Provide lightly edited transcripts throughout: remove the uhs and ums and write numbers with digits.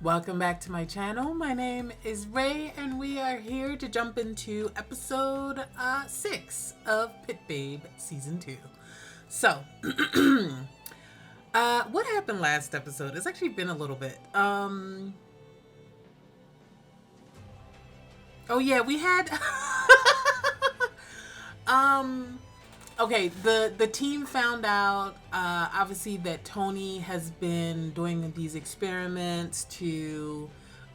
Welcome back to my channel. My name is Ray, and we are here to jump into episode 6 of Pit Babe Season 2. So, what happened last episode? It's actually been a little bit. Oh yeah, we had... Okay, the team found out, obviously, that Tony has been doing these experiments to,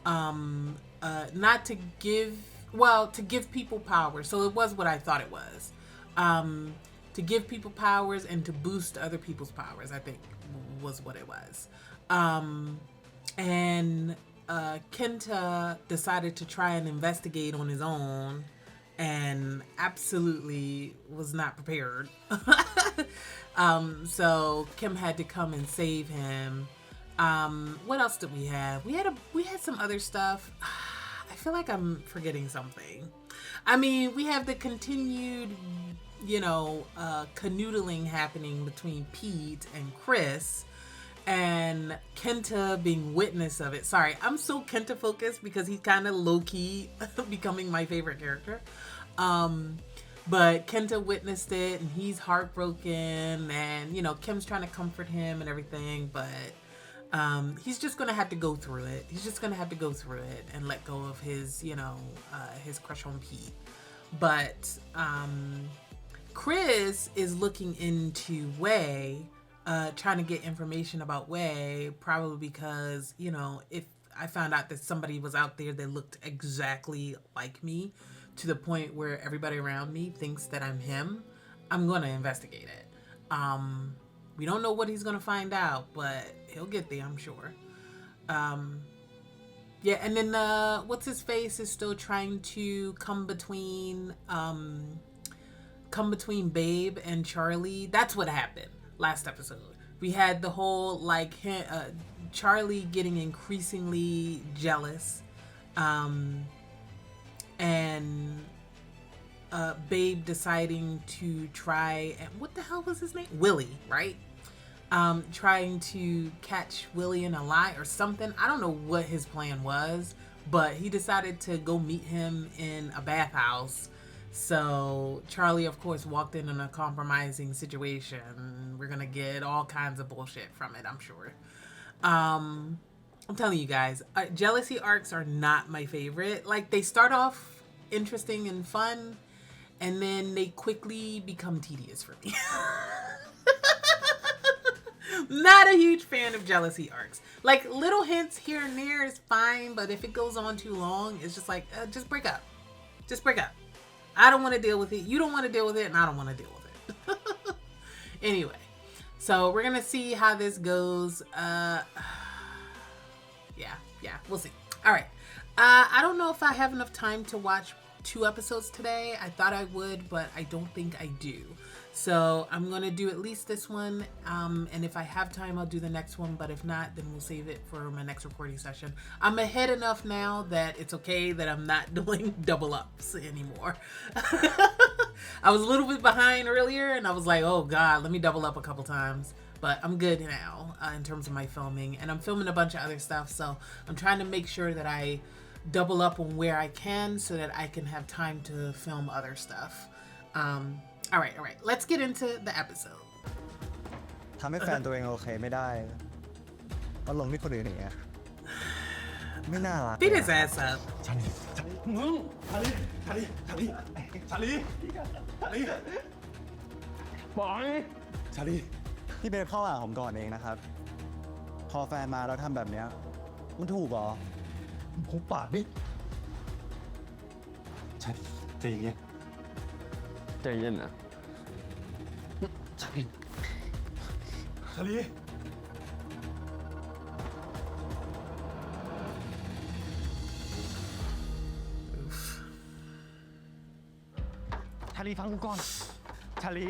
not to give, well, to give people power. So it was what I thought it was. To give people powers and to boost other people's powers, I think, was what it was. And Kenta decided to try and investigate on his own, and absolutely was not prepared. So Kim had to come and save him. What else did we have? We had some other stuff. I feel like I'm forgetting something. I mean, we have the continued, canoodling happening between Pete and Chris, and Kenta being witness of it. Sorry, I'm so Kenta focused because he's kind of low-key becoming my favorite character. But Kenta witnessed it and he's heartbroken, and Kim's trying to comfort him and everything, but he's just gonna have to go through it. He's just gonna have to go through it and let go of his his crush on Pete. But Chris is looking into Wei, trying to get information about Wei, probably because, if I found out that somebody was out there that looked exactly like me, to the point where everybody around me thinks that I'm him, I'm going to investigate it. We don't know what he's going to find out, but he'll get there, I'm sure. Yeah, and then what's his face is still trying to come between Babe and Charlie. That's what happened last episode. We had the whole Charlie getting increasingly jealous, and Babe deciding to try, and what the hell was his name? Willie, right? Trying to catch Willie in a lie or something. I don't know what his plan was, but he decided to go meet him in a bathhouse. So Charlie, of course, walked in a compromising situation. We're gonna get all kinds of bullshit from it, I'm sure. I'm telling you guys, jealousy arcs are not my favorite. Like, they start off interesting and fun, and then they quickly become tedious for me. Not a huge fan of jealousy arcs. Like, little hints here and there is fine, but if it goes on too long, it's just like, just break up. Just break up. I don't want to deal with it. You don't want to deal with it, and I don't want to deal with it. Anyway, so we're going to see how this goes. Yeah, we'll see. All right. I don't know if I have enough time to watch 2 episodes today. I thought I would, but I don't think I do. So I'm going to do at least this one. And if I have time, I'll do the next one. But if not, then we'll save it for my next recording session. I'm ahead enough now that it's okay that I'm not doing double ups anymore. I was a little bit behind earlier, and I was like, oh God, let me double up a couple times. But I'm good now in terms of my filming. And I'm filming a bunch of other stuff. So I'm trying to make sure that I double up on where I can so that I can have time to film other stuff. All right. Let's get into the episode. ทำให้แฟนตัวเองโอเคไม่ได้ก็ลงที่คนอื่นอย่างเงี้ยไม่น่ารัก Beat his ass up. ชาลีมึงชาลีปล่อยชาลี พี่เบฟเข้าหาผมก่อนเองนะครับพอแฟนมาแล้วทำแบบเนี้ยมันถูกเหรอ ผมปากดิชาลีใจเย็นใจเย็นนะชาลีชาลีฟังกูก่อนชาลี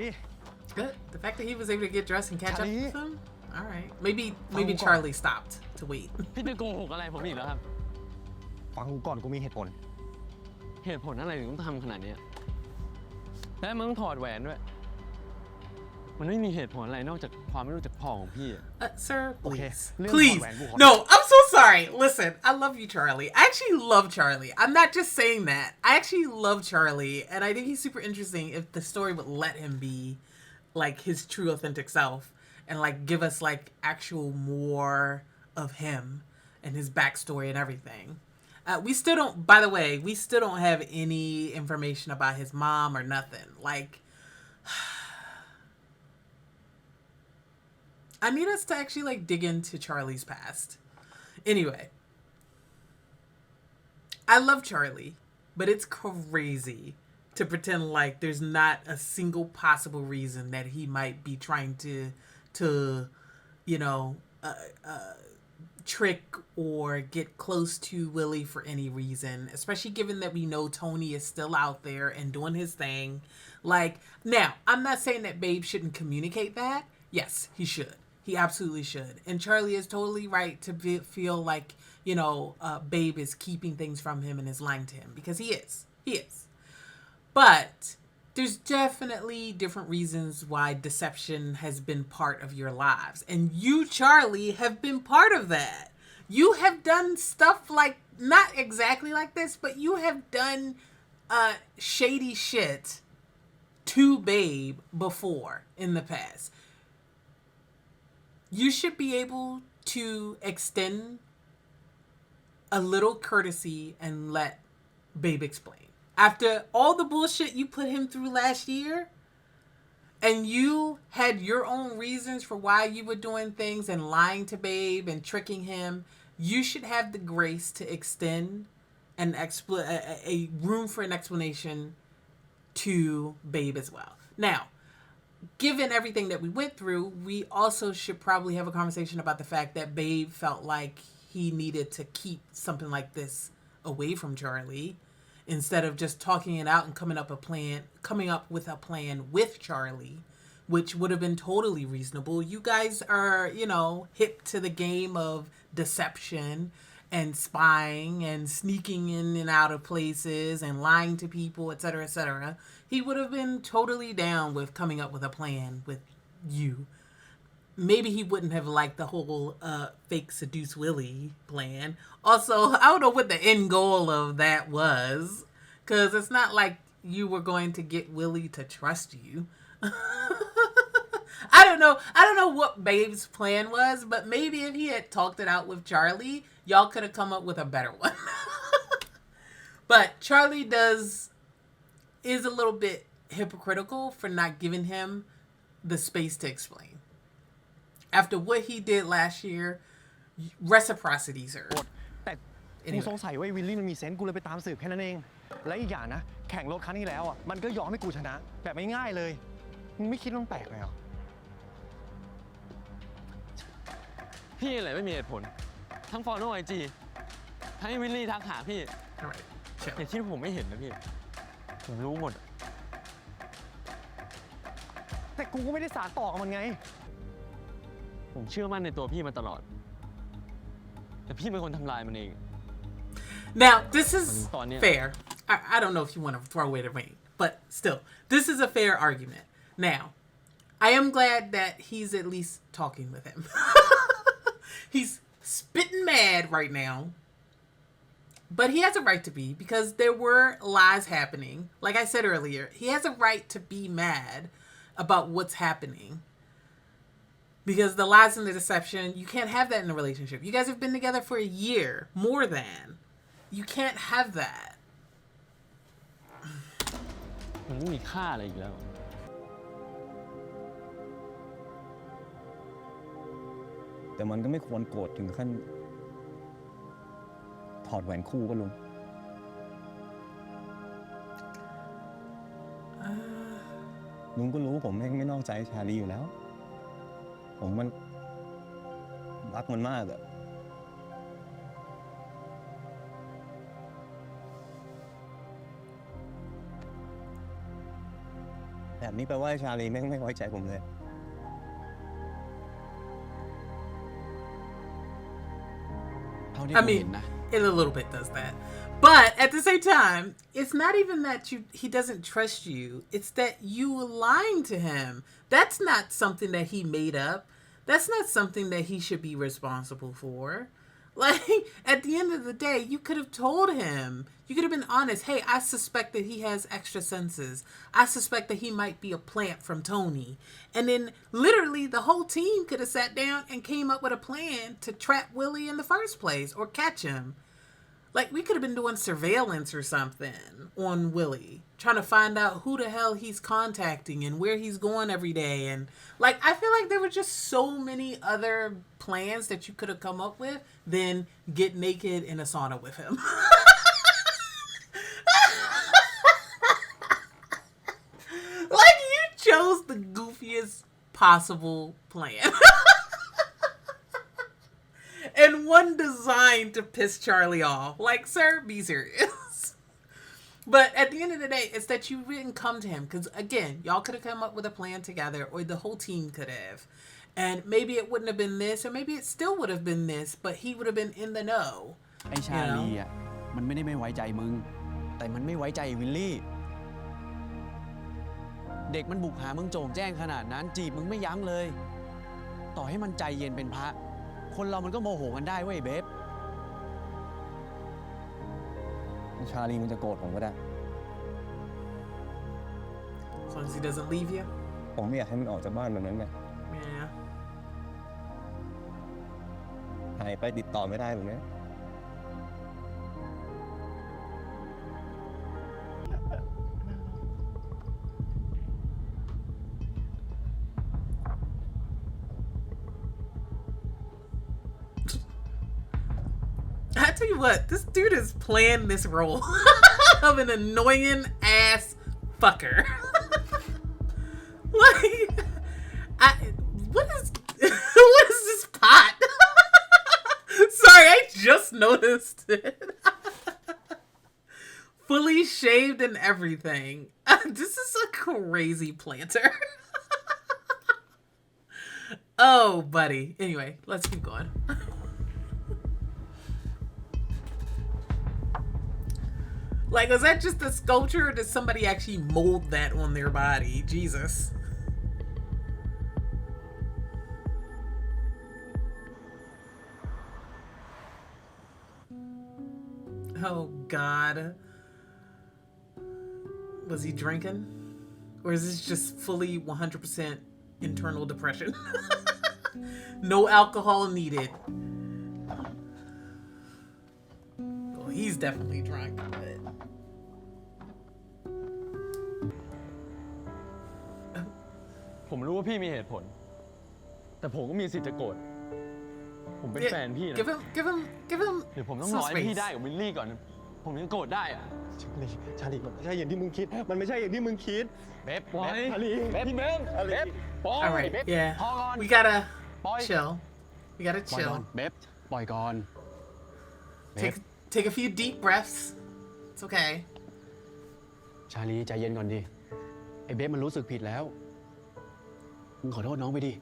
Good. The fact that he was able to get dressed and catch up with him. All right. Maybe Charlie stopped to wait. พี่จะโกหกอะไรผมอีกแล้วครับ ฟังกูก่อนกูมีเหตุผล เหตุผลอะไรถึงต้องทำขนาดนี้และมึงต้องถอดแหวนด้วย ม มันไม่มีเหตุผลอะไรนอกจากความไม่รู้จักพ่อของพี่ Sir, Okay. please. เรื่อง Please. ถอดแหวนกูขอ No, I'm so sorry. Listen, I love you, Charlie. I actually love Charlie. I'm not just saying that. I actually love Charlie, and I think he's super interesting if the story would let him be like his true authentic self and like give us like actual more of him and his backstory and everything. We still don't, by the way, we still don't have any information about his mom or nothing. Like, I need us to actually like dig into Charlie's past. Anyway, I love Charlie, but it's crazy to pretend like there's not a single possible reason that he might be trying to you know, trick or get close to Willie for any reason, especially given that we know Tony is still out there and doing his thing. Like, now, I'm not saying that Babe shouldn't communicate that. Yes, he should. He absolutely should. And Charlie is totally right to feel like, you know, Babe is keeping things from him and is lying to him, because he is. He is. But there's definitely different reasons why deception has been part of your lives. And you, Charlie, have been part of that. You have done stuff like, not exactly like this, but you have done shady shit to Babe before in the past. You should be able to extend a little courtesy and let Babe explain. After all the bullshit you put him through last year, and you had your own reasons for why you were doing things and lying to Babe and tricking him, you should have the grace to extend a room for an explanation to Babe as well. Now, given everything that we went through, we also should probably have a conversation about the fact that Babe felt like he needed to keep something like this away from Charlie, instead of just talking it out and coming up with a plan with Charlie, which would have been totally reasonable. You guys are, you know, hip to the game of deception and spying and sneaking in and out of places and lying to people, etc., etc. He would have been totally down with coming up with a plan with you. Maybe he wouldn't have liked the whole fake seduce Willie plan. Also, I don't know what the end goal of that was, because it's not like you were going to get Willie to trust you. I don't know what Babe's plan was, but maybe if he had talked it out with Charlie, y'all could have come up with a better one. But Charlie is a little bit hypocritical for not giving him the space to explain. After what he did last year, reciprocity, sir. แต่กูสงสัยว่าวิลลี่มันมีเซนส์กูเลยไปตามสืบแค่นั้นเองและอีกอย่างนะแข่งรถครั้งนี้แล้วอ่ะมันก็ยอมให้กูชนะแบบไม่ง่ายเลยมึงไม่คิดว่ามันแปลกเลยเหรอ พี่อะไรไม่มีเหตุผล ทั้งฟอลโล่ไอจีทั้งให้วิลลี่ทักหาพี่ Alright, chill. แต่ที่ผมไม่เห็นนะพี่ ผมรู้หมด แต่กูก็ไม่ได้สารต่อกับมันไง ผมเชื่อมั่นในตัวพี่มาตลอด แต่พี่เป็นคนทำลายมันเอง Now, this is fair. I don't know if you want to throw away the ring, but still, this is a fair argument. Now, I am glad that he's at least talking with him. He's spitting mad right now, but he has a right to be, because there were lies happening. Like I said earlier, he has a right to be mad about what's happening. Because the lies and the deception, you can't have that in a relationship. You guys have been together for a year, more than. You can't have that. มันไม่มีค่าอะไรอีกแล้ว แต่มันก็ไม่ควรโกรธถึงขั้นถอดแหวนคู่ก็ลุง ลุงก็รู้ผมไม่นอกใจชาลีอยู่แล้ว ผมมันรักมันมากอะแบบนี้แปลว่าชาลีไม่ไว้ใจผมเลย เท่าที่ I ผมเห็น mean, นะ it a little bit does that. But at the same time, it's not even that he doesn't trust you. It's that you were lying to him. That's not something that he made up. That's not something that he should be responsible for. Like, at the end of the day, you could have told him. You could have been honest. Hey, I suspect that he has extra senses. I suspect that he might be a plant from Tony. And then literally the whole team could have sat down and came up with a plan to trap Willie in the first place or catch him. Like, we could have been doing surveillance or something on Willie, trying to find out who the hell he's contacting and where he's going every day. And, like, I feel like there were just so many other plans that you could have come up with than get naked in a sauna with him. Like, you chose the goofiest possible plan. And one designed to piss Charlie off. Like, sir, be serious. But at the end of the day, it's that you didn't come to him. Because, again, y'all could have come up with a plan together. Or the whole team could have. And maybe it wouldn't have been this. Or maybe it still would have been this. But he would have been in the know. ไอ้ชาลีอ่ะมันไม่ได้ไม่ไว้ใจมึงแต่มันไม่ไว้ใจวิลลี่เด็กมันบุกหามึงโจงแจ้งขนาดนั้นจีบมึงไม่ยั้งเลยต่อให้มันใจเย็นเป็นพระคนเรามันก็โมโหกันได้เว้ยเบฟชาลีมันจะโกรธผมก็ได้ As long as he doesn't leave you. ผมไม่อยากให้มันออกจากบ้านแบบนั้นไง Yeah. หายไปติดต่อไม่ได้แบบนี้ I tell you what, this dude is playing this role of an annoying ass fucker. Like, what is this pot? Sorry, I just noticed it. Fully shaved and everything. This is a crazy planter. Oh, buddy. Anyway, let's keep going. Like, was that just a sculpture, or did somebody actually mold that on their body? Jesus. Oh, God. Was he drinking? Or is this just fully 100% internal depression? No alcohol needed. Well, he's definitely drunk, but...ผมรู้ว่าพี่มีเหตุผลแต่ผมก็มีสิทธิ์จะโกรธผมเป็นแฟนพี่นะ Give him เดี๋ยวผมต้องรอให้พี่ได้กับวิลลี่ก่อนผมยังโกรธได้อะชาลีมันไม่ใช่อย่างที่มึงคิดมันไม่ใช่อย่างที่มึงคิด เบบปล่อย ชาลี พี่เบบปล่อย All right, เบบ yeah. พอก่อน We gotta ปล่อย chill. We gotta ปล่อยก่อน chill. เบฟปล่อยก่อนเบฟ Take a few deep breaths. It's okay. ชาลีใจเย็นก่อนดิไอ้เบฟมันรู้สึกผิดแล้วมึงขอโทษน้องไปดิ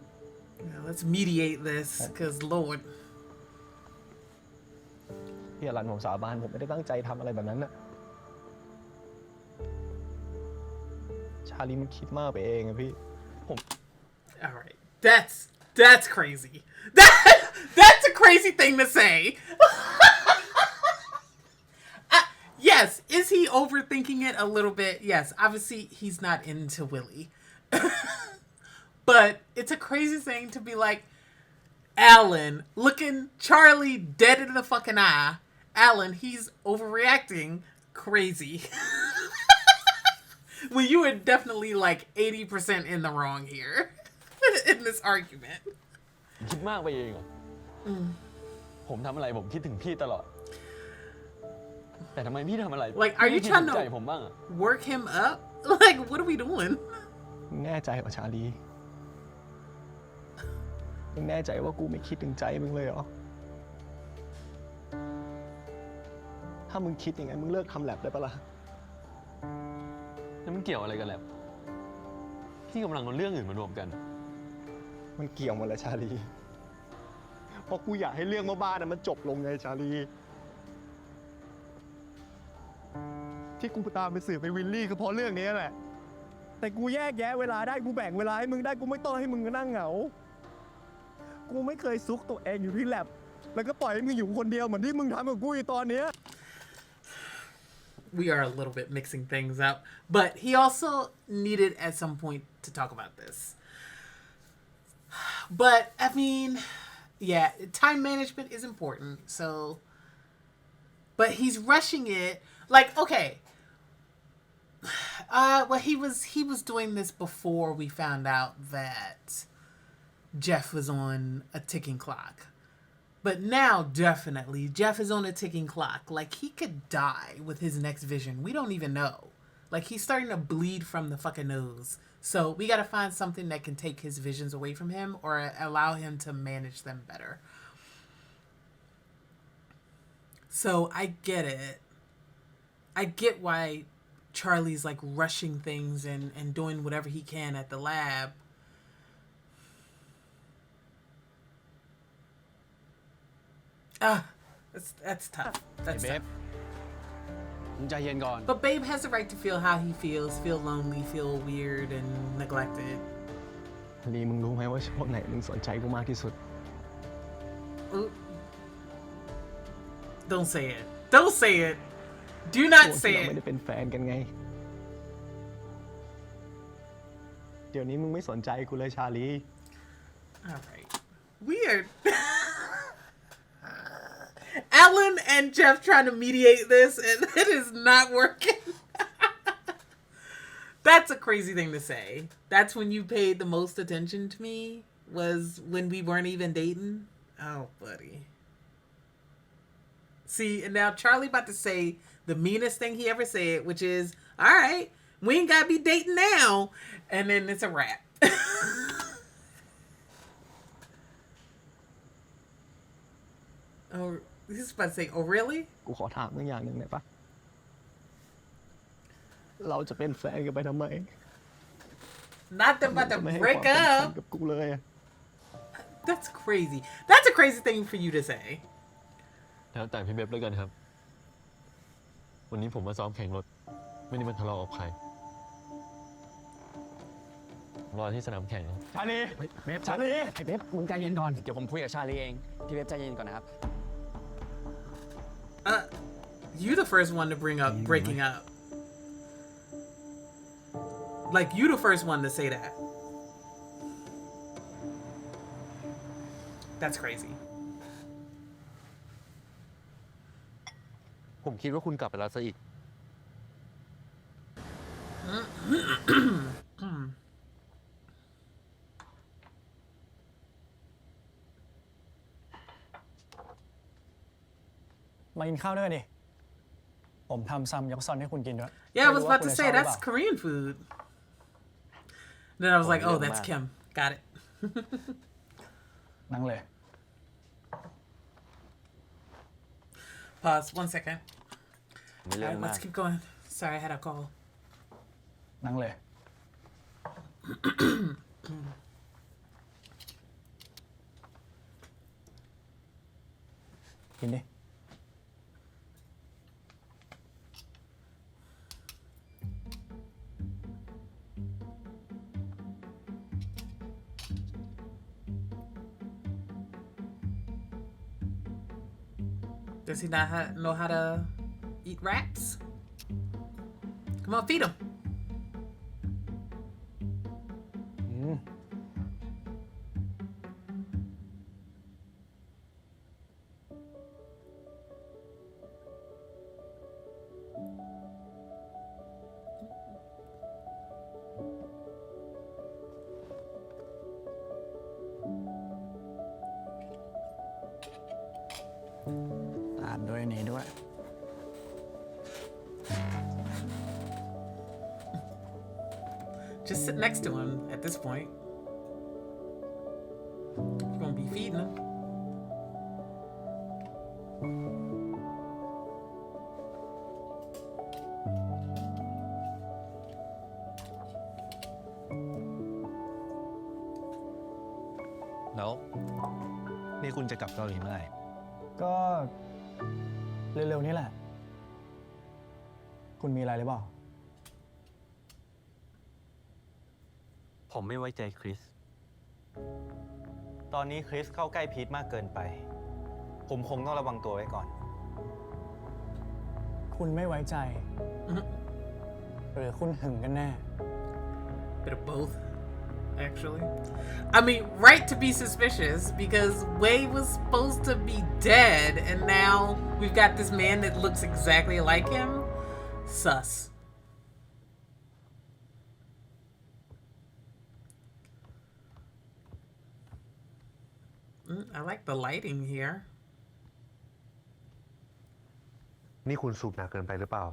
Yeah, let's mediate this, because Lord. พี่อรันผมสาบานผมไม่ได้ตั้งใจทำอะไรแบบนั้นน่ะชาลีมันคิดมากไปเองอะพี่ All right, that's crazy. That's a crazy thing to say. Yes, is he overthinking it a little bit? Yes, obviously he's not into Willie. But it's a crazy thing to be like, Alan, looking Charlie dead in the fucking eye. Alan, he's overreacting crazy. When you were definitely like 80% in the wrong here in this argument. คิดมากไปเองเหรอผมทำอะไรผมคิดถึงพี่ตลอดแต่ทำไมพี่ทำอะไร Like, are you พี่ trying คิดถึงใจ to ผมบ้างอะ work him up? Like, what are we doing? มึงแน่ใจเหรอชาลีมึงแน่ใจว่ากูไม่คิดถึงใจมึงเลยเหรอถ้ามึงคิดอย่างไงมึงเลิกทำแลบได้ปะล่ะ แล้วมันเกี่ยวอะไรกันแหละพี่กำลังเอาเรื่องอื่นมารวมกัน มันเกี่ยวหมดเลยชาลีเพราะกูอยากให้เรื่องบ้าๆนั้นมันจบลงไงชาลี ที่กูตามไปสืบไปวิลลี่ก็เพราะเรื่องนี้แหละ แต่กูแยกแยะเวลาได้กูแบ่งเวลาให้มึงได้กูไม่ต้องให้มึงนั่งเหงา กูไม่เคยซุกตัวเองอยู่ที่แลบแล้วก็ปล่อยให้มึงอยู่คนเดียวเหมือนที่มึงทำกับกูอยู่ตอนเนี้ย We are a little bit mixing things up, but he also needed at some point to talk about this. But I mean, yeah, time management is important. So, but he's rushing it. Like, okay, well, he was doing this before we found out that Jeff was on a ticking clock. But now, definitely, Jeff is on a ticking clock. Like, he could die with his next vision. We don't even know. Like, he's starting to bleed from the fucking nose. So we got to find something that can take his visions away from him or allow him to manage them better. So I get it. I get why Charlie's, like, rushing things and doing whatever he can at the lab. That's tough. That's เบฟ tough. มึงใจเย็นก่อน But Babe has the right to feel how he feels, feel lonely, feel weird and neglected. ลีมึงรู้ไหมว่าช่วงไหนมึงสนใจกูมากที่สุด Ooh. Don't say it. Don't say it. Do not ช่วงที่ say เราไม่ it. ได้เป็นแฟนกันไง เดี๋ยวนี้มึงไม่สนใจกูเลยชาลี All right. Weird. Alan and Jeff trying to mediate this, and it is not working. That's a crazy thing to say. That's when you paid the most attention to me, was when we weren't even dating. Oh, buddy. See, and now Charlie about to say the meanest thing he ever said, which is, all right, we ain't got to be dating now. And then it's a wrap. Oh, he's about to say, oh, really? กูขอถามมึงอย่างหนึ่งได้ปะเราจะเป็นแฟนกันไปทำไม Not them about to ไม่ให้ break ความสำคัญ up. กับกูเลยอะ That's crazy. That's a crazy thing for you to say. แล้วแต่พี่เบฟแล้วกันครับ วันนี้ผมมาซ้อมแข่งรถ ไม่ได้มาทะเลาะกับใคร รอที่สนามแข่ง ชาลี เบฟ ชาลี ไอ้เบฟมึงใจเย็นก่อน เดี๋ยวผมคุยกับชาลีเอง พี่เบฟใจเย็นก่อนนะครับ You the first one to bring up breaking up. Like, you the first one to say that. That's crazy. ผมคิดว่าคุณกลับไปแล้วซะอีก มากินข้าวด้วยกันดิ ผมทำซัมยอกซอนให้คุณกินด้วย Yeah, I was about to ไม่รู้ say ว่าคุณจะชอบหรือเป that's ล่า Korean food. Then I was like, oh, that's Kim. Got it. นั่งเลย Pause. 1 second. ไม่ All เรื่อง right, มาก let's keep going. Sorry, I had a call. นั่งเลย กินดิ Does he not know how to eat wraps? Come on, feed him. ตามด้วยนี้ด้วย Just sit next to him at this point. You're gonna be feeding him.แล้ว นี่คุณจะกลับเกาหลีเมื่อไหร่ ก็เร็วๆนี้แหละ ผ คุณมีอะไรหรือเปล่า ผมไม่ไว้ใจคริส ตอนนี้คริสเข้าใกล้พีทมากเกินไป ผมคงต้องระวังตัวไว้ก่อน คุณไม่ไว้ใจ หรือคุณหึงกันแน่ Bit of both, actually. I mean, right to be suspicious because Wei was supposed to be dead, and now we've got this man that looks exactly like him. Sus. I like the lighting here. นี่คุณสูบหนักเกินไปหรือเปล่า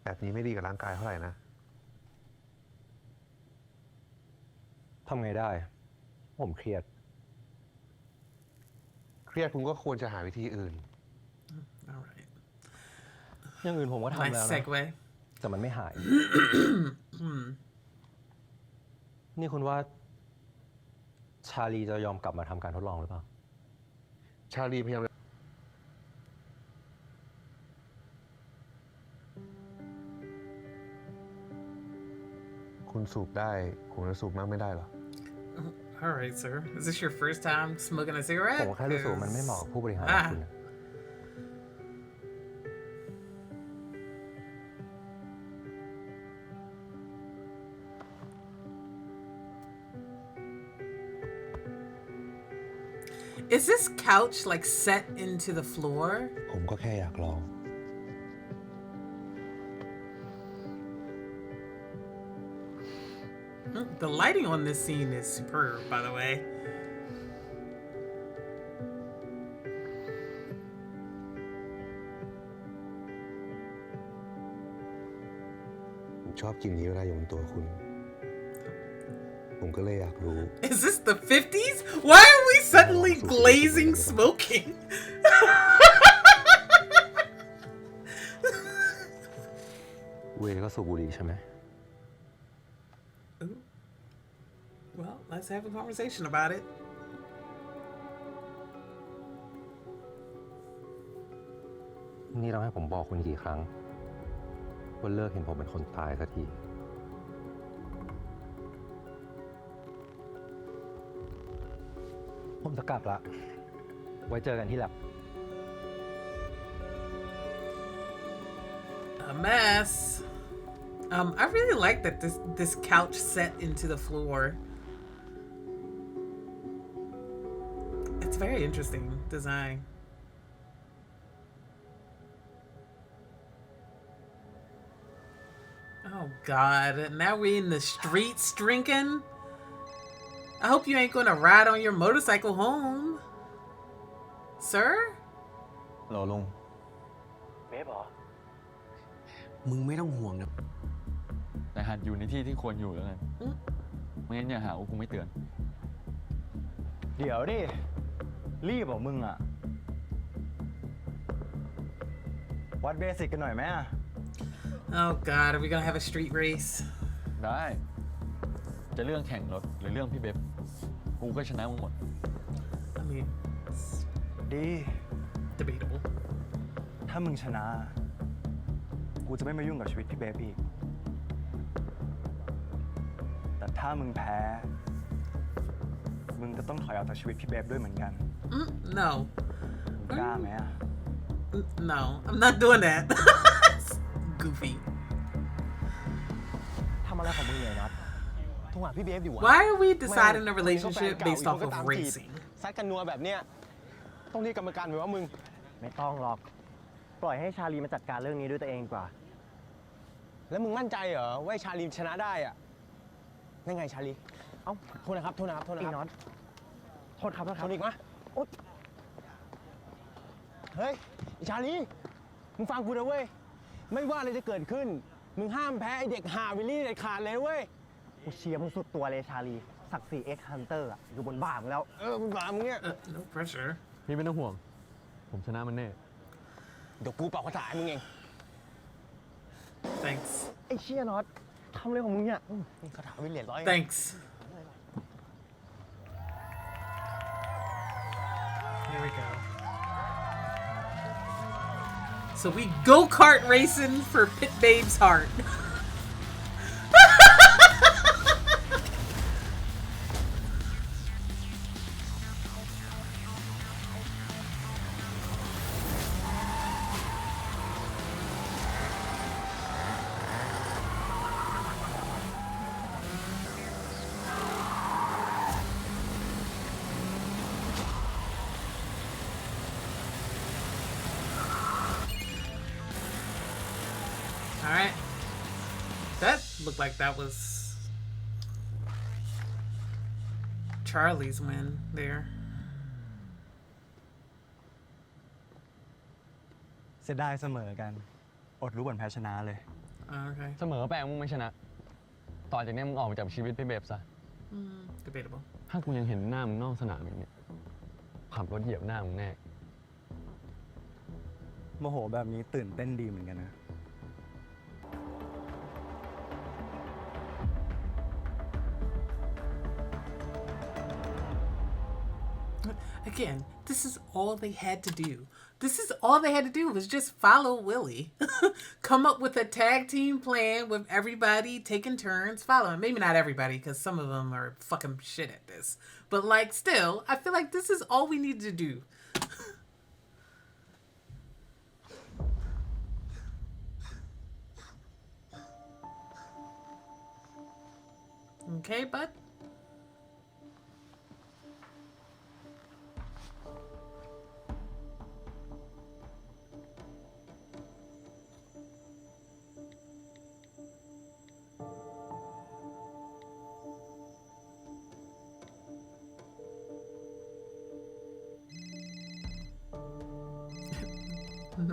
แบบนี้ไม่ดีกับร่างกายเท่าไหร่นะ ทำไงได้ ผมเครียด เครียดคุณก็ควรจะหาวิธีอื่น All right. อย่างอื่นผมก็ทำ Nice แล้วนะ segue. แต่มันไม่หาย นี่คุณว่า ชาลีจะยอมกลับมาทำการทดลองหรือเปล่า ชาลีพยายามคุณสูบได้คุณจะสูบมากไม่ได้หรอ All right, sir. Is this your first time smoking a ผม cigarette? แค่รู้สึกว่ามันไม่เหมาะกับผู้บริหารแบบคุณนะ Is this couch like set into the floor? ผมก็แค่อยากลอง The lighting on this scene is superb, by the way. ผมชอบกลิ่นนี้เวลาอยู่บนตัวคุณ ผมก็เลยอยากรู้ Is this the 50s? Why are we suddenly glazing smoking? เวย์ก็สูบบุหรี่ใช่ไหม Ooh. Well, let's have a conversation about it. นี่ต้องให้ผมบอกคุณกี่ครั้งว่าเลิกเห็นผมเป็นคนตายสักที ผมจะกลับละ ไว้เจอกันที่แลบ A mess. I really like that this couch set into the floor. It's very interesting design. Oh God! Now we're in the streets drinking. I hope you ain't gonna ride on your motorcycle home, sir. รอลง มึงไม่ต้องห่วงนะ แต่หัดอยู่ในที่ที่ควรอยู่แล้วกันไม่งั้นอย่าหาว่ากูไม่เตือน เดี๋ยวดิ รีบเหรอมึงอ่ะ วัดเบสิกกันหน่อยไหมอ่ะ Oh God! Are we gonna have a street race? ได้ จะเรื่องแข่งรถหรือเรื่องพี่เบบกูก็ชนะมึงหมด I mean, ดี debatable. ถ้ามึงชนะ กูจะไม่มายุ่งกับชีวิตพี่เบฟอีก แต่ถ้ามึงแพ้ มึงจะต้องถอยออกจากชีวิตพี่เบฟด้วยเหมือนกัน No. มึงกล้าไหมอ่ะ No, I'm not doing that. Goofy. ทำอะไรของมึงเนี่ยนัดโทรหาพี่เบฟดิวะ Why are we deciding a relationship based off of racing? ซัดกันนัวแบบเนี้ยต้องเรียกกรรมการไปว่ามึง ไม่ต้องหรอก ปล่อยให้ชาลีมาจัดการเรื่องนี้ด้วยตัวเองกว่า แล้วมึงมั่นใจเหรอว่าชาลีชนะได้อะยังไงชาลี เอ้า โทษนะครับ โทษนะครับ โทษนะครับโทษครับ โทษครับโทษอีกมะเฮ้ยชาลี มึงฟังกูนะเว้ย ไม่ว่าอะไรจะเกิดขึ้น มึงห้ามแพ้ไอเด็กหาวิลลี่เด็ดขาดเลยเว้ย กูเชียร์มึงสุดตัวเลยชาลี ศักดิ์ศรีเอ็กฮันเตอร์อะอยู่บนบ่ามึงแล้ว บนบ่ามึงเนี่ย No pressure. พี่ไม่ต้องห่วง ผมชนะมันแน่ เดี๋ยวกูเป่าคาถาให้มึงเอง Thanks. ไอ้เชี่ยน็อตทำอะไรของมึงเนี่ยคาถาวิลเลียนร้อย Thanks. Here we go. So we go-kart racing for Pit Babe's heart. Alright. That looked like that was Charlie's win there. เสียดายเสมอกัน อดรู้ผลแพ้ชนะเลย Okay. เสมอแปลงมึงไม่ชนะ ต่อจากนี้มึงออกจากชีวิตพี่เบบซะ Debatable. ถ้ากูยังเห็นหน้ามึงนอกสนามอย่างเนี้ยขับรถเหยียบหน้ามึงแน่ โมโหแบบนี้ตื่นเต้นดีเหมือนกันนะ Again, this is all they had to do. This is all they had to do was just follow Willie. Come up with a tag team plan with everybody taking turns following. Maybe not everybody, because some of them are fucking shit at this. But like, still, I feel like this is all we need to do. Okay, bud?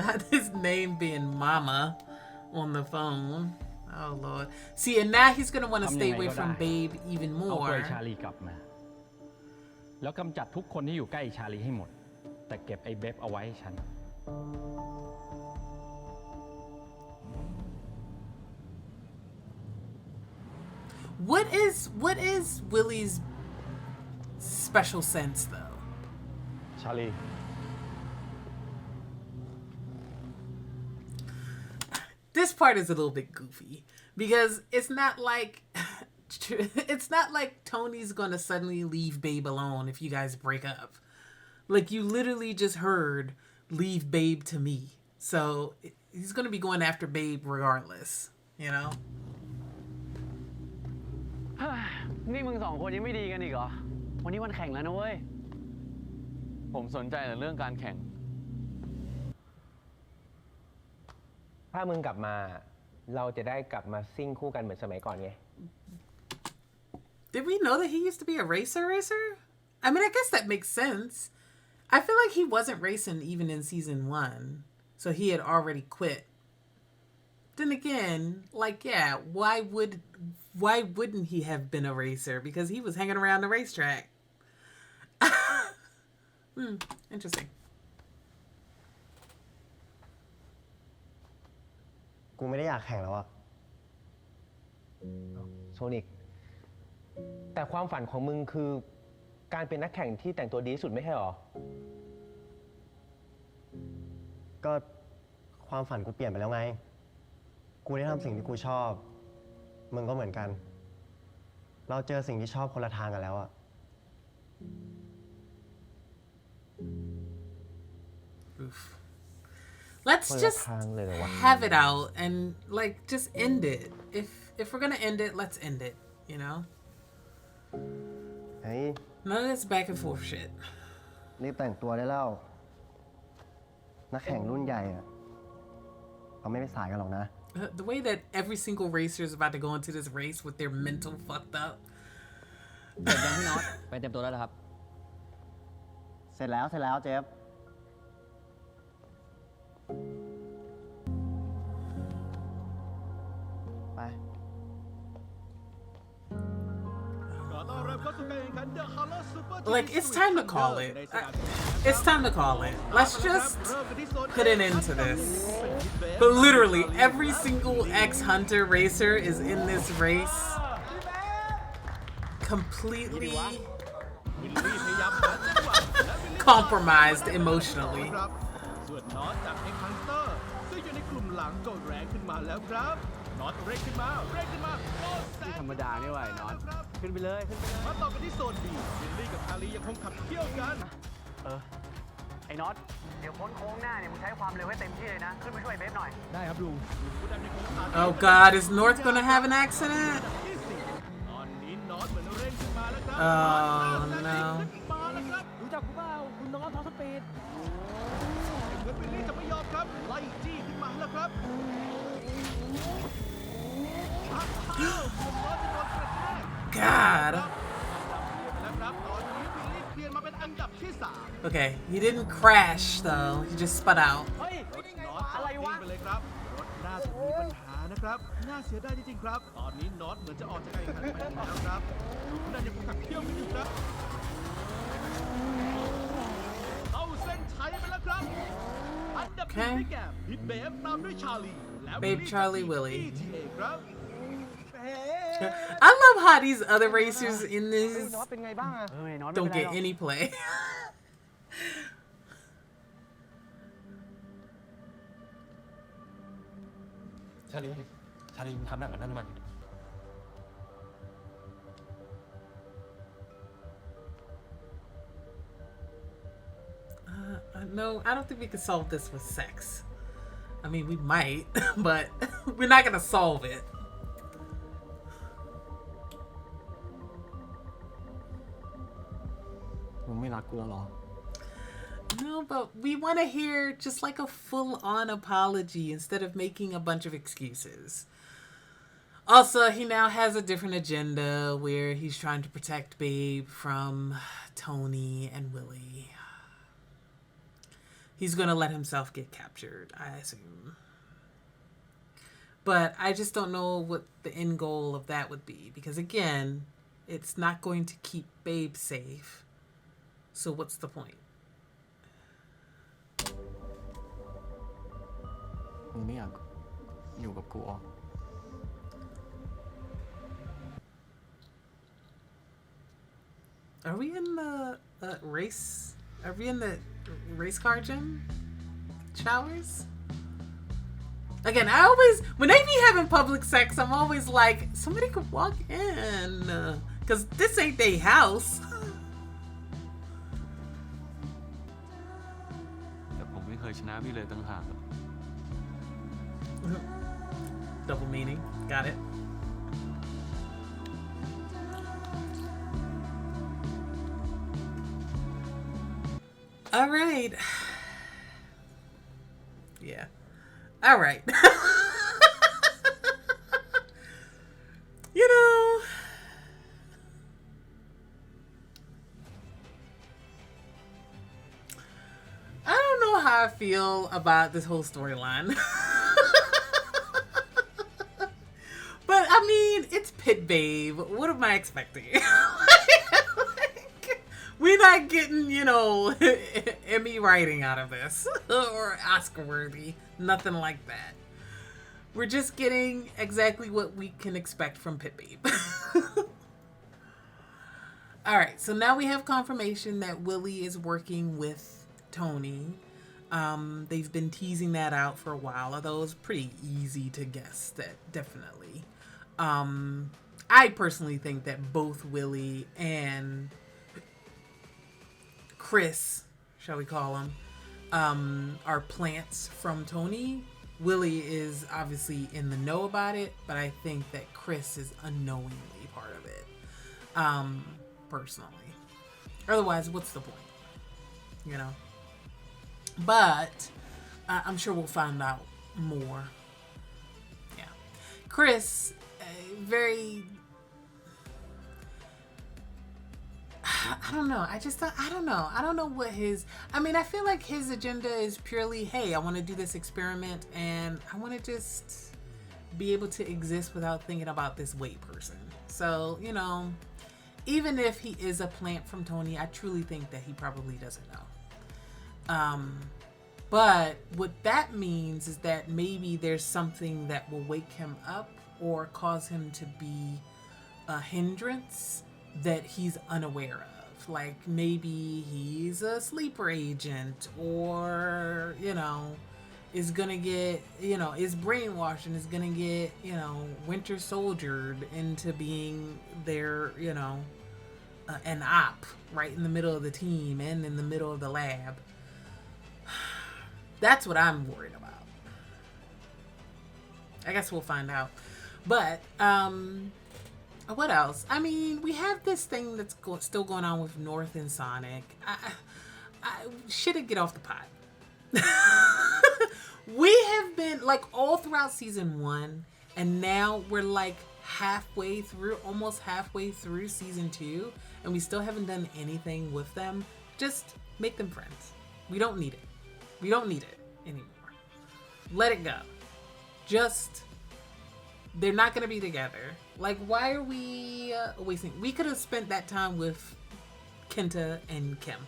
Not his name being Mama on the phone. Oh Lord. See, and now he's gonna want to stay away from Babe even เอาตัว more. ชาลีกลับมา แล้วกำจัดทุกคนที่อยู่ใกล้ชาลีให้หมด แต่เก็บไอ้เบฟเอาไว้ให้ฉัน What is Willie's special sense though? ชาลี This part is a little bit goofy because it's not like Tony's gonna suddenly leave Babe alone if you guys break up. Like, you literally just heard leave Babe to me. So he's gonna be going after Babe regardless, you know? นี่มึงสองคนยังไม่ดีกันอีกเหรอ วันนี้วันแข่งแล้วนะเว้ย ผมสนใจแต่เรื่องการแข่ง ถ้ามึงกลับมาเราจะได้กลับมาซิ่งคู่กันเหมือนสมัยก่อนไง Did we know that he used to be a racer? I mean, I guess that makes sense. I feel like he wasn't racing even in season 1. So he had already quit. Then again, like, yeah, why wouldn't he have been a racer? Because he was hanging around the racetrack. Interesting. กูไม่ได้อยากแข่งแล้วอะ โซนิกแต่ความฝันของมึงคือการเป็นนักแข่งที่แต่งตัวดีที่สุดไม่ใช่หรอ ก็ความฝันกูเปลี่ยนไปแล้วไง กูได้ทำสิ่งที่กูชอบ มึงก็เหมือนกัน เราเจอสิ่งที่ชอบคนละทางกันแล้วอะ Oof. Let's just have it out and like just end it. If we're gonna end it, let's end it. You know. เฮ้ย None of this back and forth shit. รีบแต่งตัวได้แล้ว นักแข่งรุ่นใหญ่อะเขาไม่ไปสายกันหรอกนะ The way that every single racer is about to go into this race with their mental fucked up. เสร็จยังพี่น็อตไปเต็มตัวแล้วครับ เสร็จแล้วเจฟ ไป Like, it's time to call it. It's time to call it. Let's just put an end to this. But literally, every single ex-Hunter racer is in this race completely compromised emotionally. หลังก็แรงขึ้นมาแล้วครับน็อตเร่งขึ้นมาโอ้แซง ธรรมดานี่หว่าไอ้น็อต ครับ ขึ้นไปเลยขึ้นไปเลย มาต่อกันที่โซน B วิลลี่กับชาลียังคงขับเคี่ยวกัน ไอ้น็อต เดี๋ยวพ้นโค้งหน้าเนี่ยมึงใช้ความเร็วให้เต็มที่เลยนะ ขึ้นไปช่วยเบฟหน่อย ได้ครับลุงผู้นำยังคงขาด Oh God, is North gonna have an accident? ที่สี่ตอนนี้น็อตเหมือนเร่งขึ้นมาแล้วครั Oh ขึ้น no. มาแล้วครับ รู้จักกูเปล่าคุณน้องท็อปสปีด เหมือนวิลลี่จะไม่ยอมครับไล่จี้ขึ้นมาแล้วครับอ้าวผมว่าจะโดนกระแทก God. แล้วครับตอนนี้วิลลี่เคลียร์มาเป็นอันดับที่สาม Okay, he didn't crash though. He just spun out. เฮ้ย รถน็อตอะไรวะไปเลยครับรถน่าจะมีปัญหานะครับ น่าเสียดายจริงๆครับ ตอนนี้น็อตเหมือนจะออกจากการแข่งขันไปแล้วครับน่าจะคงขับเคี่ยวกันอยู่ครับเข้าเส้นชัยไปแล้วครับอันดับหนึ่งได้แก่พิทเบฟตามด้วยชาลีแล้ว Babe, Charlie, Willie. ETA ครับ I love how these other racers in เฮ้ย this น็อตเป็นไงบ้างอะ เฮ้ยน็อต don't get any play. ชาลีมึงทำแบบนั้นมัน No, I don't think we can solve this with sex. I mean, we might, but we're not gonna solve it. มึงไม่รักกูแล้วเหรอ No, but we want to hear just like a full-on apology instead of making a bunch of excuses. Also, he now has a different agenda where he's trying to protect Babe from Tony and Willie. He's going to let himself get captured, I assume. But I just don't know what the end goal of that would be. Because again, it's not going to keep Babe safe. So what's the point? มึงไม่อยากอยู่กับกูอ่ะ Are we in the race? Are we in the race car gym showers? Again, I always, when they be having public sex, I'm always like, somebody could walk in. Because this ain't their house. แต่ผมไม่เคยชนะพี่เลยตั้งหาก Double meaning. Got it. All right. Yeah. All right. You know, I don't know how I feel about this whole storyline. But I mean, it's Pit Babe. What am I expecting? We're not getting, you know, Emmy writing out of this or Oscar worthy. Nothing like that. We're just getting exactly what we can expect from Pit Babe. All right, so now we have confirmation that Willie is working with Tony. They've been teasing that out for a while, although it's pretty easy to guess that definitely. I personally think that both Willie and Chris, shall we call him, are plants from Tony. Willie is obviously in the know about it, but I think that Chris is unknowingly part of it, personally. Otherwise, what's the point? You know? But I'm sure we'll find out more. Yeah. Chris, very... I don't know. I don't know. I don't know what his... I mean, I feel like his agenda is purely, hey, I want to do this experiment and I want to just be able to exist without thinking about this weight person. So, you know, even if he is a plant from Tony, I truly think that he probably doesn't know. But what that means is that maybe there's something that will wake him up or cause him to be a hindrance that he's unaware of. Like maybe he's a sleeper agent or, you know, is gonna get, is brainwashed and is gonna get, winter soldiered into being their, an op right in the middle of the team and in the middle of the lab. That's what I'm worried about. I guess we'll find out. But, what else? I mean, we have this thing that's still going on with North and Sonic. Should get off the pot. We have been like all throughout season 1, and now we're like almost halfway through season 2, and we still haven't done anything with them. Just make them friends. We don't need it. We don't need it anymore. Let it go. They're not going to be together. Like, why are we wasting? We could have spent that time with Kenta and Kim.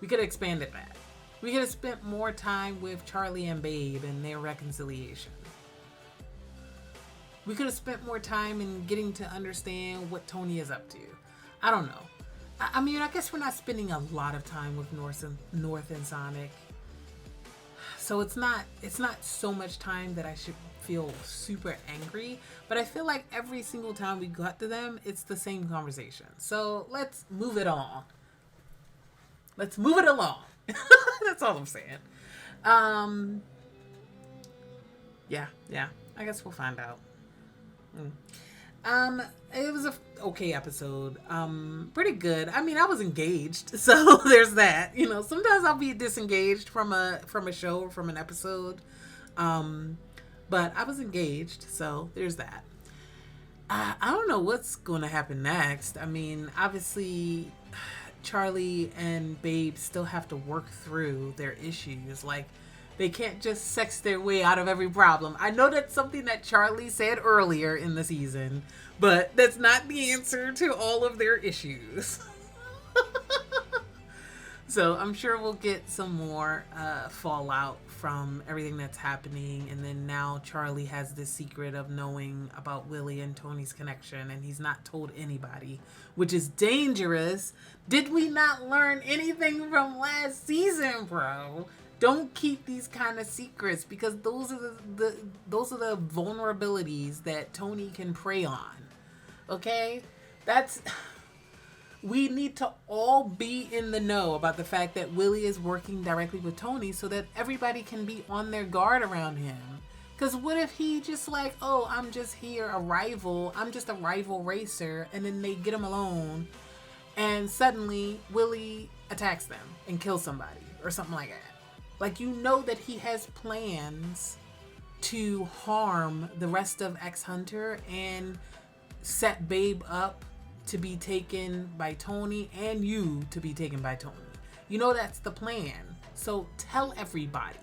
We could have expanded that. We could have spent more time with Charlie and Babe and their reconciliation. We could have spent more time in getting to understand what Tony is up to. I don't know. I mean, I guess we're not spending a lot of time with North and Sonic. So it's not so much time that I should feel super angry, but I feel like every single time we got to them, it's the same conversation. So let's move it on. Let's move it along. That's all I'm saying. Yeah. I guess we'll find out. It was a okay episode. Pretty good. I mean, I was engaged, so there's that. Sometimes I'll be disengaged from a show or from an episode. But I was engaged, so there's that. I don't know what's going to happen next. I mean, obviously, Charlie and Babe still have to work through their issues. Like, they can't just sex their way out of every problem. I know that's something that Charlie said earlier in the season, but that's not the answer to all of their issues. So I'm sure we'll get some more fallout from everything that's happening. And then now Charlie has this secret of knowing about Willie and Tony's connection, and he's not told anybody, which is dangerous. Did we not learn anything from last season, bro? Don't keep these kind of secrets, because those are the vulnerabilities that Tony can prey on. Okay? We need to all be in the know about the fact that Willie is working directly with Tony so that everybody can be on their guard around him. Because what if he just like, oh, I'm just here, I'm just a rival racer, and then they get him alone, and suddenly Willie attacks them and kills somebody or something like that. Like, that he has plans to harm the rest of X Hunter and set Babe up to be taken by Tony and you to be taken by Tony. That's the plan. So tell everybody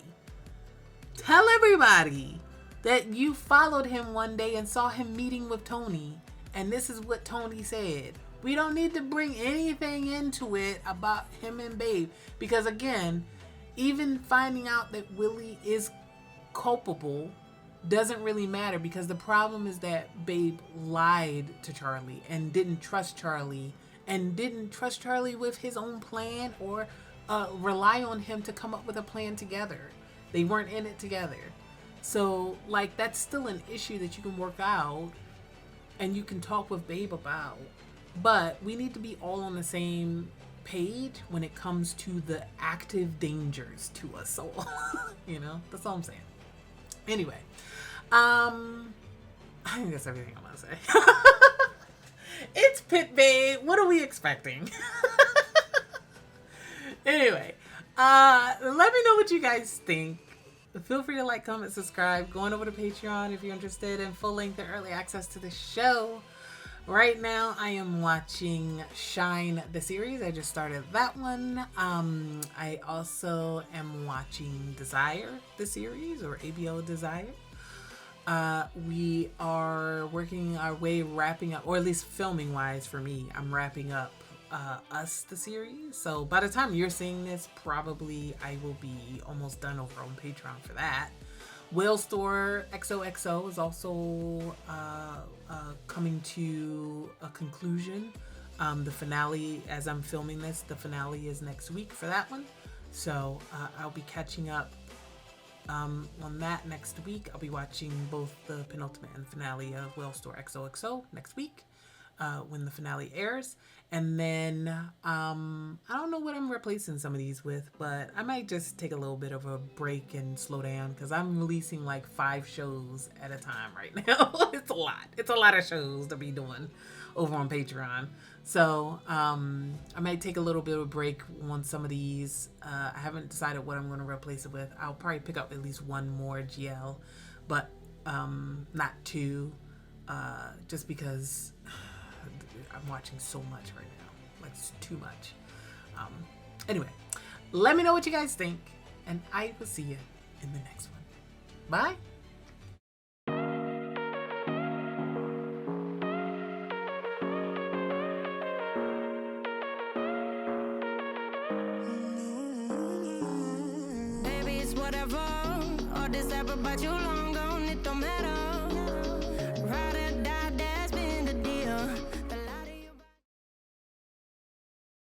that you followed him one day and saw him meeting with Tony, and this is what Tony said. We don't need to bring anything into it about him and Babe, because again, even finding out that Willie is culpable doesn't really matter, because the problem is that Babe lied to Charlie and didn't trust Charlie with his own plan or rely on him to come up with a plan together. They weren't in it together. So, like, that's still an issue that you can work out and you can talk with Babe about. But we need to be all on the same page when it comes to the active dangers to us all. That's all I'm saying. Anyway, I think that's everything I'm gonna say. It's Pit Babe. What are we expecting? Anyway, let me know what you guys think. Feel free to like, comment, subscribe. Going over to Patreon if you're interested in full length and early access to the show. Right now, I am watching Shine, the series. I just started that one. I also am watching Desire, the series, or ABO Desire. We are working our way wrapping up, or at least filming wise for me, I'm wrapping up Us, the series. So by the time you're seeing this, probably I will be almost done over on Patreon for that. Whale Store XOXO is also coming to a conclusion. The finale, as I'm filming this, the finale is next week for that one. So I'll be catching up on that next week. I'll be watching both the penultimate and finale of Whale Store XOXO next week when the finale airs. And then I don't know what I'm replacing some of these with, but I might just take a little bit of a break and slow down because I'm releasing like 5 shows at a time right now. It's a lot. It's a lot of shows to be doing over on Patreon. So I might take a little bit of a break on some of these. I haven't decided what I'm going to replace it with. I'll probably pick up at least one more GL, but not 2, just because I'm watching so much right now. Like, it's too much. Anyway, let me know what you guys think, and I will see you in the next one. Bye. Baby, it's whatever. All this ever, but you long gone, it don't matter.